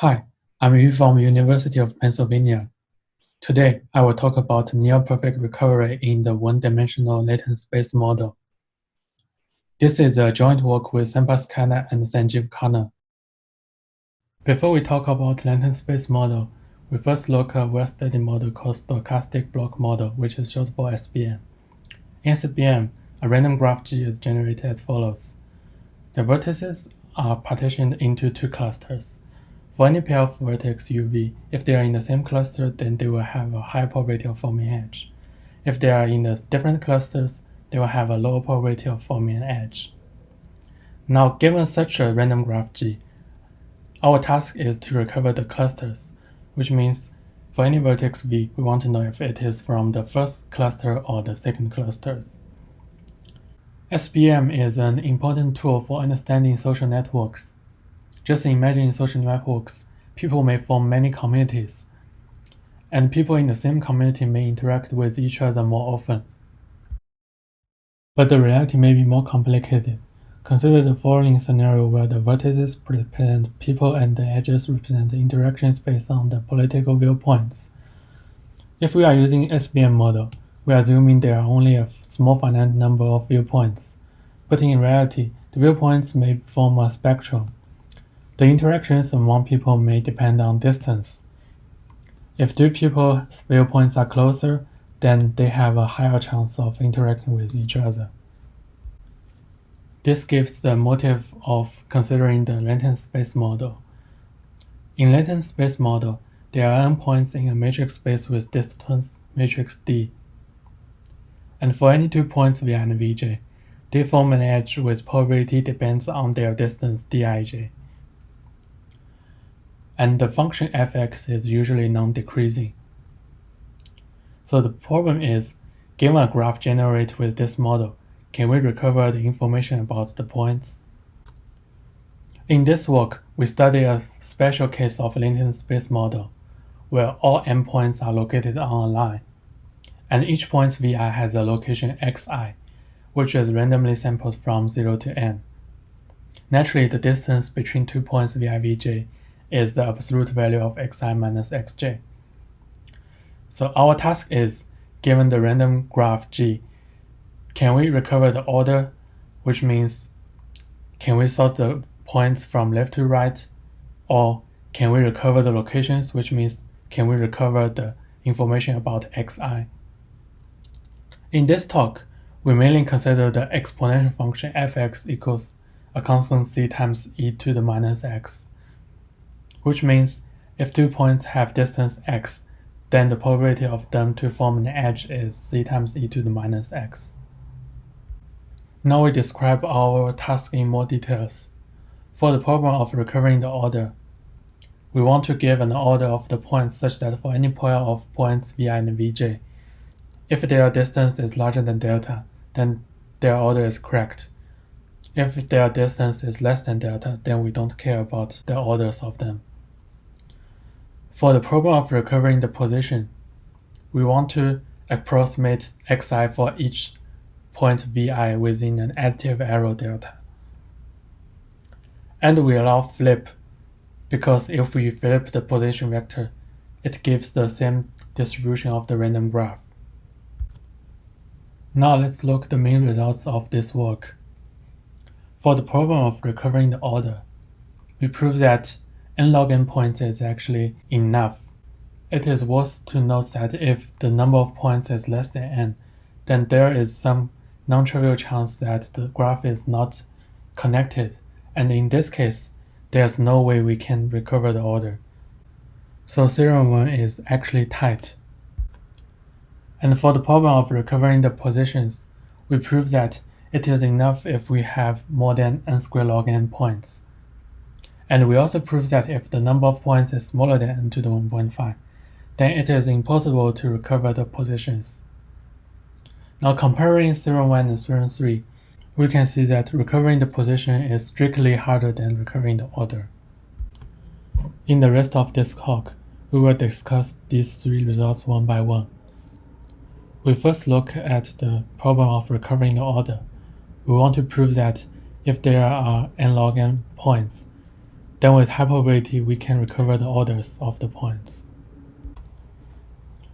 Hi, I'm Yu from University of Pennsylvania. Today, I will talk about near-perfect recovery in the one-dimensional latent space model. This is a joint work with Sampath Kannan and Sanjeev Khanna. Before we talk about latent space model, we first look at a well-studied model called stochastic block model, which is short for SBM. In SBM, a random graph G is generated as follows. The vertices are partitioned into two clusters. For any pair of vertex UV, if they are in the same cluster, then they will have a higher probability of forming an edge. If they are in the different clusters, they will have a lower probability of forming an edge. Now, given such a random graph G, our task is to recover the clusters, which means for any vertex V, we want to know if it is from the first cluster or the second clusters. SBM is an important tool for understanding social networks. Just imagine in social networks, people may form many communities, and people in the same community may interact with each other more often. But the reality may be more complicated. Consider the following scenario where the vertices represent people and the edges represent the interactions based on the political viewpoints. If we are using SBM model, we are assuming there are only a small finite number of viewpoints. But in reality, the viewpoints may form a spectrum. The interactions among people may depend on distance. If two people's viewpoints are closer, then they have a higher chance of interacting with each other. This gives the motive of considering the latent space model. In latent space model, there are n points in a matrix space with distance matrix D. And for any 2 points Vi and Vj, they form an edge with probability depends on their distance Dij. And the function fx is usually non-decreasing. So the problem is, given a graph generated with this model, can we recover the information about the points? In this work, we study a special case of latent space model, where all n points are located on a line, and each point Vi has a location xi, which is randomly sampled from 0 to n. Naturally, the distance between 2 points Vi Vj is the absolute value of xi minus xj. So our task is, given the random graph G, can we recover the order, which means can we sort the points from left to right, or can we recover the locations, which means can we recover the information about xi? In this talk, we mainly consider the exponential function fx equals a constant c times e to the minus x, which means if 2 points have distance x, then the probability of them to form an edge is c times e to the minus x. Now we describe our task in more details. For the problem of recovering the order, we want to give an order of the points such that for any pair of points Vi and Vj, if their distance is larger than delta, then their order is correct. If their distance is less than delta, then we don't care about the orders of them. For the problem of recovering the position, we want to approximate xi for each point Vi within an additive arrow delta. And we allow flip, because if we flip the position vector, it gives the same distribution of the random graph. Now let's look at the main results of this work. For the problem of recovering the order, we prove that n log n points is actually enough. It is worth to note that if the number of points is less than n, then there is some non-trivial chance that the graph is not connected, and in this case, there's no way we can recover the order. So theorem 1 is actually tight. And for the problem of recovering the positions, we prove that it is enough if we have more than n squared log n points. And we also prove that if the number of points is smaller than n to the 1.5, then it is impossible to recover the positions. Now comparing theorem 1 and theorem 3, we can see that recovering the position is strictly harder than recovering the order. In the rest of this talk, we will discuss these 3 results one by one. We first look at the problem of recovering the order. We want to prove that if there are n log n points, Then with hyperprobability, we can recover the orders of the points.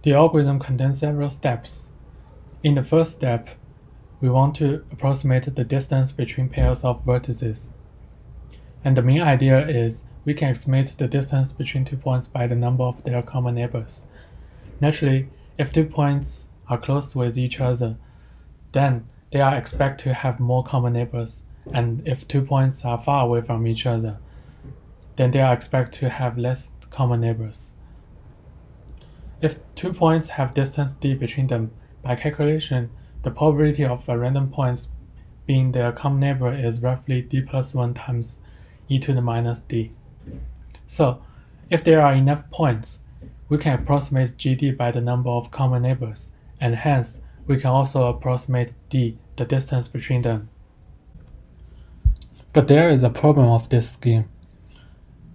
The algorithm contains several steps. In the first step, we want to approximate the distance between pairs of vertices. And the main idea is we can estimate the distance between 2 points by the number of their common neighbors. Naturally, if 2 points are close with each other, then they are expected to have more common neighbors, and if 2 points are far away from each other, then they are expected to have less common neighbors. If 2 points have distance d between them, by calculation, the probability of a random points being their common neighbor is roughly d plus 1 times e to the minus d. So, if there are enough points, we can approximate gd by the number of common neighbors, and hence, we can also approximate d, the distance between them. But there is a problem of this scheme.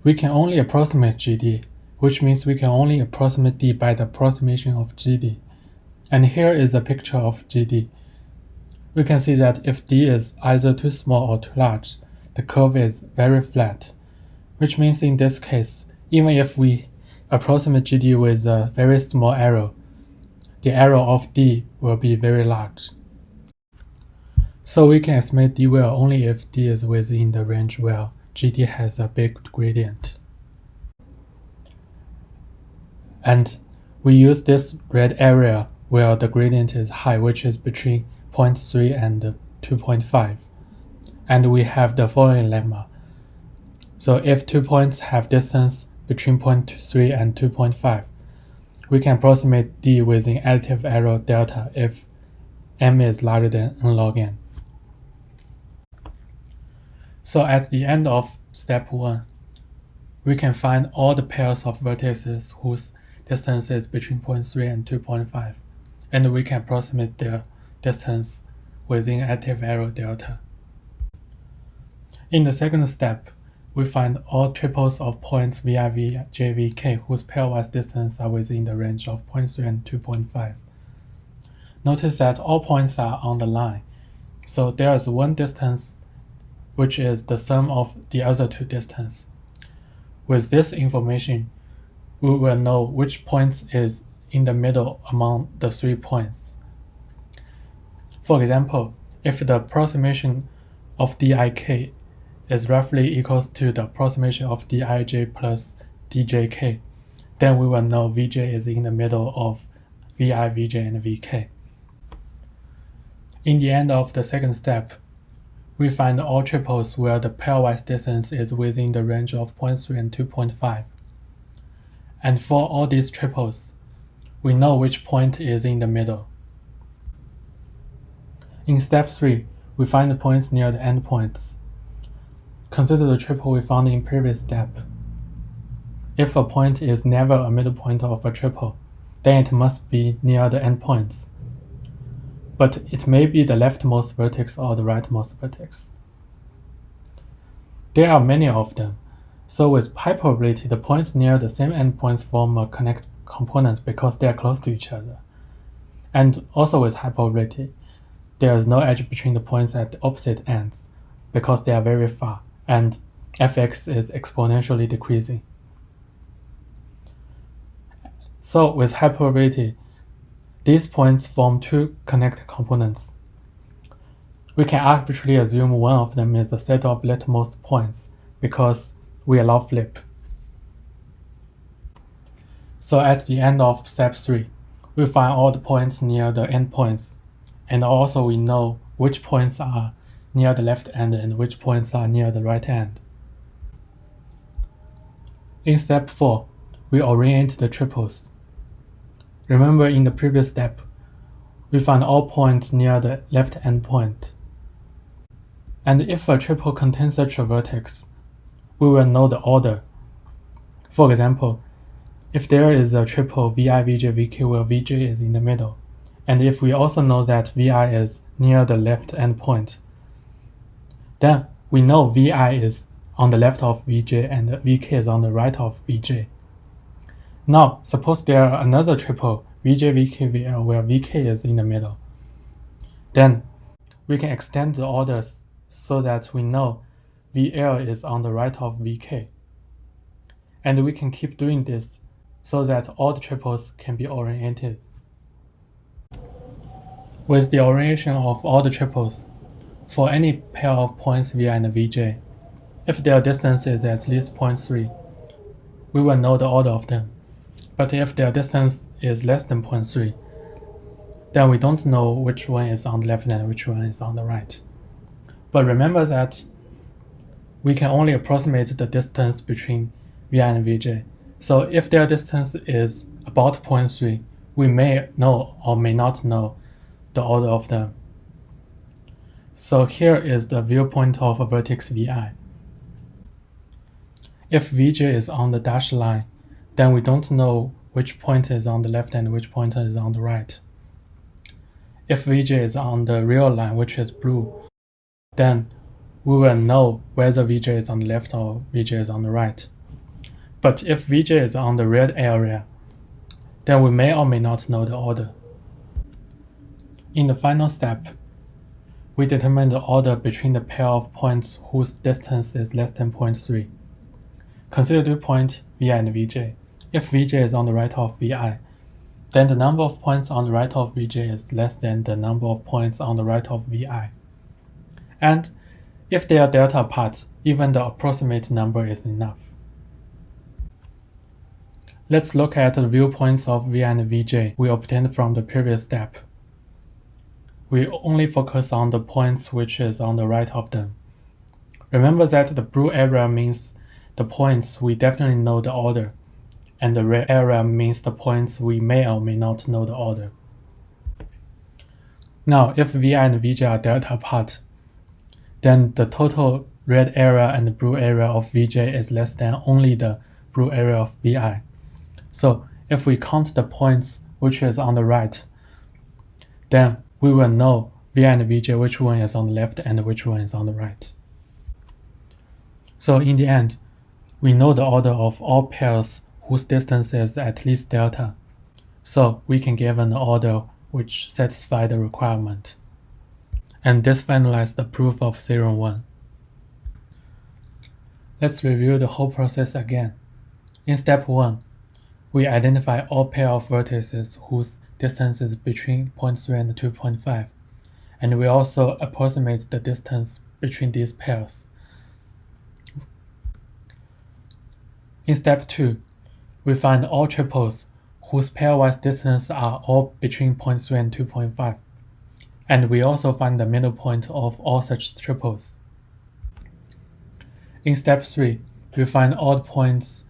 We can only approximate gd, which means we can only approximate d by the approximation of gd. And here is a picture of gd. We can see that if d is either too small or too large, the curve is very flat, which means in this case, even if we approximate gd with a very small error, the error of d will be very large. So we can estimate d well only if d is within the range where gd has a big gradient. And we use this red area where the gradient is high, which is between 0.3 and 2.5. And we have the following lemma. So if 2 points have distance between 0.3 and 2.5, we can approximate d within additive error delta if m is larger than n log n. So at the end of step 1, we can find all the pairs of vertices whose distance is between 0.3 and 2.5, and we can approximate their distance within additive error delta. In the second step, we find all triples of points vi, vj, vk whose pairwise distance are within the range of 0.3 and 2.5. Notice that all points are on the line, so there is one distance which is the sum of the other two distances. With this information, we will know which point is in the middle among the 3 points. For example, if the approximation of dik is roughly equals to the approximation of dij plus djk, then we will know vj is in the middle of vi, vj, and vk. In the end of the second step, we find all triples where the pairwise distance is within the range of 0.3 and 2.5. And for all these triples, we know which point is in the middle. In step 3, we find the points near the endpoints. Consider the triple we found in previous step. If a point is never a middle point of a triple, then it must be near the endpoints. But it may be the leftmost vertex or the rightmost vertex. There are many of them, so with high probability, the points near the same endpoints form a connect component because they are close to each other. And also with high probability, there is no edge between the points at the opposite ends because they are very far, and fx is exponentially decreasing. So with high probability, these points form two connected components. We can arbitrarily assume one of them is a set of leftmost points because we allow flip. So at the end of step 3, we find all the points near the endpoints, and also we know which points are near the left end and which points are near the right end. In step 4, we orient the triples. Remember in the previous step, we found all points near the left endpoint. And if a triple contains such a vertex, we will know the order. For example, if there is a triple vi, vj, vk where vj is in the middle, and if we also know that vi is near the left endpoint, then we know vi is on the left of vj and vk is on the right of vj. Now, suppose there are another triple vj, vk, vl where vk is in the middle. Then we can extend the orders so that we know VL is on the right of VK. And we can keep doing this so that all the triples can be oriented. With the orientation of all the triples, for any pair of points Vi and Vj, if their distance is at least 0.3, we will know the order of them. But if their distance is less than 0.3, then we don't know which one is on the left and which one is on the right. But remember that we can only approximate the distance between Vi and Vj. So if their distance is about 0.3, we may know or may not know the order of them. So here is the viewpoint of a vertex Vi. If Vj is on the dashed line, then we don't know which point is on the left and which point is on the right. If Vj is on the real line, which is blue, then we will know whether Vj is on the left or Vj is on the right. But if Vj is on the red area, then we may or may not know the order. In the final step, we determine the order between the pair of points whose distance is less than 0.3. Consider the point Vi and Vj. If Vj is on the right of Vi, then the number of points on the right of Vj is less than the number of points on the right of Vi. And if they are delta apart, even the approximate number is enough. Let's look at the viewpoints of Vi and Vj we obtained from the previous step. We only focus on the points which is on the right of them. Remember that the blue area means the points we definitely know the order, and the red area means the points we may or may not know the order. Now, if Vi and Vj are delta apart, then the total red area and blue area of Vj is less than only the blue area of Vi. So if we count the points which is on the right, then we will know Vi and Vj which one is on the left and which one is on the right. So in the end, we know the order of all pairs whose distance is at least delta. So we can give an order which satisfies the requirement. And this finalizes the proof of theorem 1. Let's review the whole process again. In step 1, we identify all pair of vertices whose distance is between 0.3 and 2.5, and we also approximate the distance between these pairs. In step 2, we find all triples whose pairwise distances are all between 0.3 and 2.5, and we also find the middle point of all such triples. In step 3, we find all the points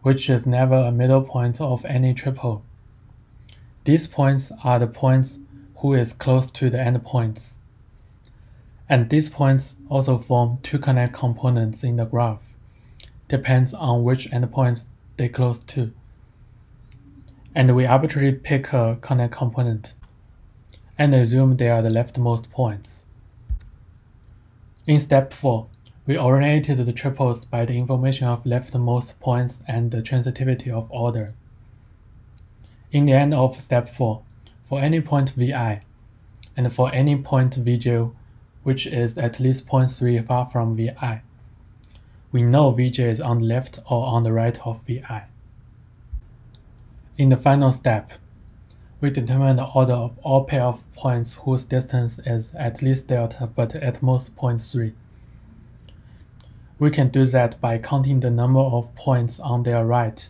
which is never a middle point of any triple. These points are the points who is close to the endpoints. And these points also form two connect components in the graph. Depends on which endpoints they close to. And we arbitrarily pick a connect component and assume they are the leftmost points. In step 4, we oriented the triples by the information of leftmost points and the transitivity of order. In the end of step 4, for any point Vi, and for any point Vj which is at least 0.3 far from Vi, we know Vj is on the left or on the right of Vi. In the final step, we determine the order of all pair of points whose distance is at least delta but at most 0.3. We can do that by counting the number of points on their right.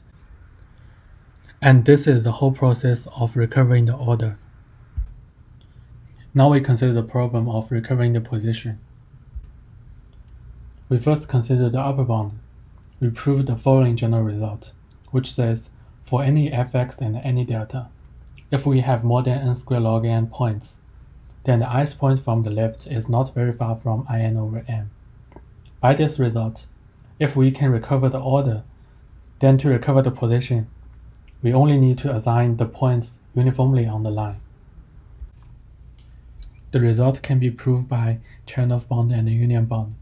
And this is the whole process of recovering the order. Now we consider the problem of recovering the position. We first consider the upper bound. We prove the following general result, which says for any fx and any delta, if we have more than n squared log n points, then the ith point from the left is not very far from in over m. By this result, if we can recover the order, then to recover the position, we only need to assign the points uniformly on the line. The result can be proved by Chernoff bound and union bound.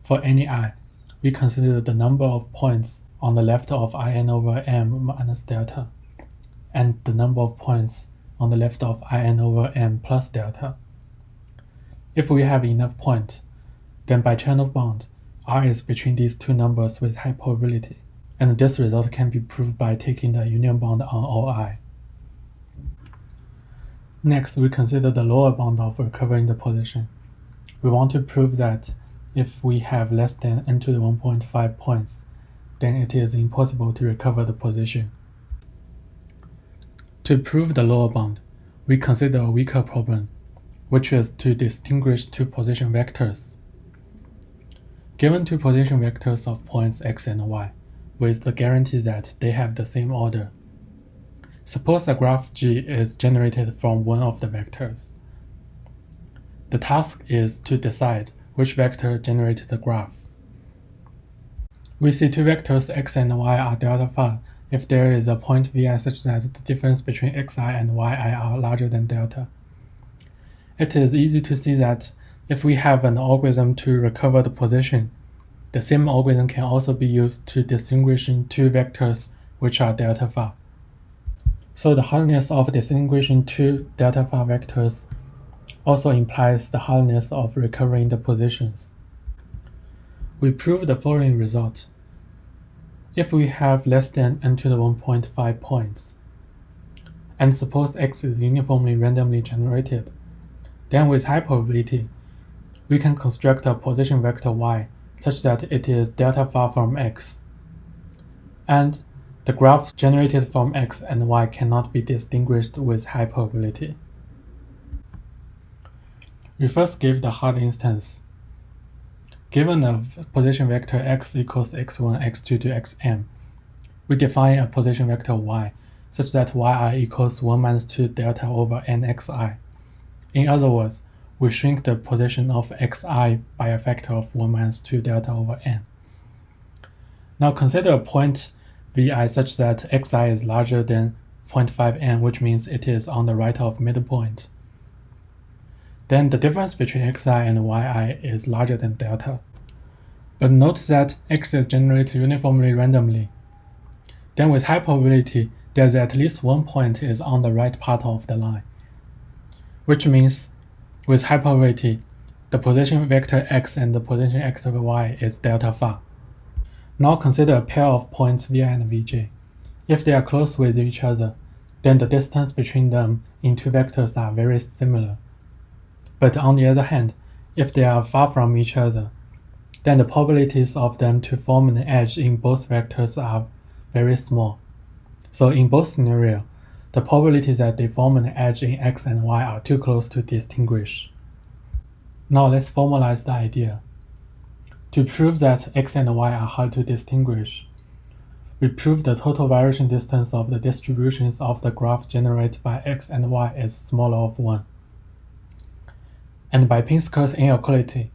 For any I, we consider the number of points on the left of in over m minus delta, and the number of points on the left of in over m plus delta. If we have enough points, then by chain of bond, R is between these two numbers with high probability, and this result can be proved by taking the union bond on all I. Next, we consider the lower bound of recovering the position. We want to prove that if we have less than n to the 1.5 points, then it is impossible to recover the position. To prove the lower bound, we consider a weaker problem, which is to distinguish two position vectors. Given two position vectors of points x and y, with the guarantee that they have the same order. Suppose a graph G is generated from one of the vectors. The task is to decide which vector generated the graph. We see two vectors x and y are delta phi if there is a point vi such that the difference between xi and yi are larger than delta. It is easy to see that if we have an algorithm to recover the position, the same algorithm can also be used to distinguish two vectors which are delta phi. So the hardness of distinguishing two delta phi vectors also implies the hardness of recovering the positions. We prove the following result. If we have less than n to the 1.5 points, and suppose x is uniformly randomly generated, then with high probability, we can construct a position vector y such that it is delta phi from x, and the graphs generated from x and y cannot be distinguished with high probability. We first give the hard instance. Given a position vector x equals x1, x2 to xm, we define a position vector y such that yi equals 1 minus 2 delta over nxi. In other words, we shrink the position of xi by a factor of 1 minus 2 delta over n. Now consider a point vi such that xi is larger than 0.5n, which means it is on the right of midpoint. Then the difference between xi and yi is larger than delta. But note that x is generated uniformly randomly. Then with high probability, there's at least one point is on the right part of the line, which means with high probability, the position vector x and the position x over y is delta phi. Now consider a pair of points vi and vj. If they are close with each other, then the distance between them in two vectors are very similar. But on the other hand, if they are far from each other, then the probabilities of them to form an edge in both vectors are very small. So in both scenarios, the probability that they form an edge in x and y are too close to distinguish. Now let's formalize the idea. To prove that x and y are hard to distinguish, we prove the total variation distance of the distributions of the graph generated by x and y is smaller of 1. And by Pinsker inequality,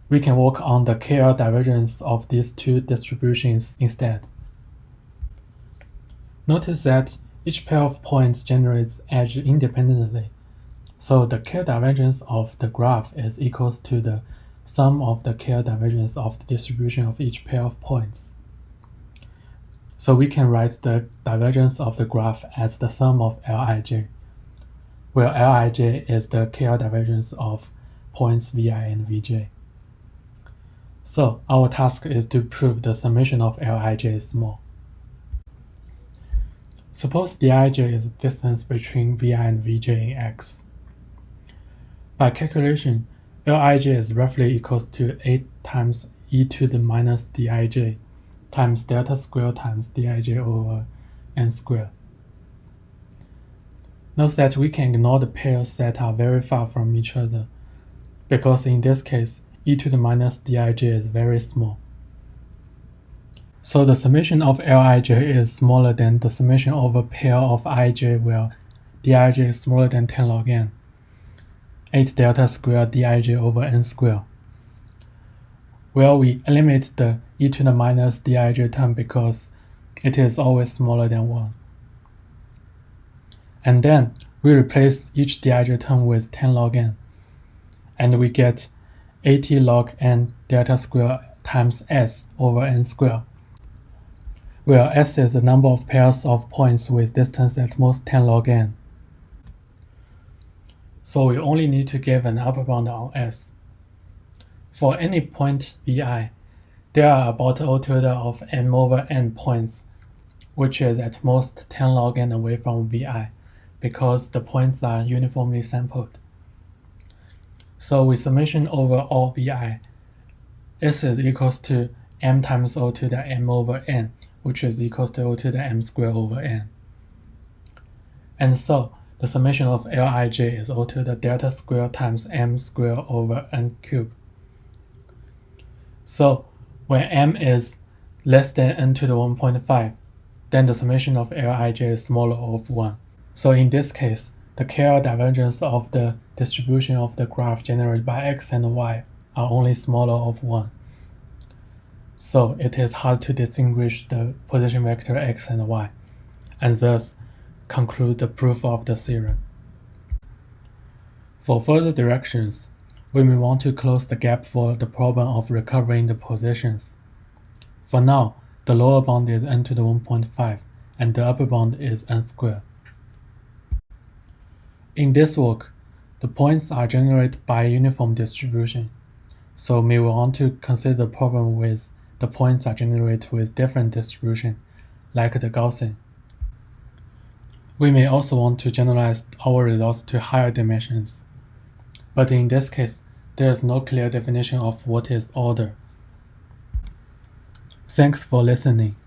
we can work on the KL divergence of these two distributions instead. Notice that each pair of points generates edge independently, so the KL divergence of the graph is equal to the sum of the KL divergence of the distribution of each pair of points. So we can write the divergence of the graph as the sum of Lij, where Lij is the KL divergence of points vi and vj. So our task is to prove the summation of Lij is small. Suppose Dij is the distance between vi and vj in x. By calculation, Lij is roughly equals to 8 times e to the minus Dij times delta square times Dij over n square. Note that we can ignore the pairs that are very far from each other, because in this case, e to the minus Dij is very small. So the summation of Lij is smaller than the summation over pair of ij, where Dij is smaller than 10 log n, 8 delta square Dij over n square, where we eliminate the e to the minus Dij term because it is always smaller than 1. And then we replace each Dij term with 10 log n, and we get 80 log n delta square times s over n square, where s is the number of pairs of points with distance at most 10 log n. So we only need to give an upper bound on s. For any point vi, there are about altogether of m over n points, which is at most 10 log n away from vi, because the points are uniformly sampled. So with summation over all vi, S is equals to m times O to the m over n, which is equals to O to the m squared over n. And so the summation of Lij is O to the delta squared times m squared over n cubed. So when m is less than n to the 1.5, then the summation of Lij is smaller of 1. So in this case, the KL divergence of the distribution of the graph generated by x and y are only smaller of 1. So it is hard to distinguish the position vector x and y, and thus conclude the proof of the theorem. For further directions, we may want to close the gap for the problem of recovering the positions. For now, the lower bound is n to the 1.5, and the upper bound is n squared. In this work, the points are generated by uniform distribution, so we may want to consider the problem with the points are generated with different distribution, like the Gaussian. We may also want to generalize our results to higher dimensions, but in this case, there is no clear definition of what is order. Thanks for listening.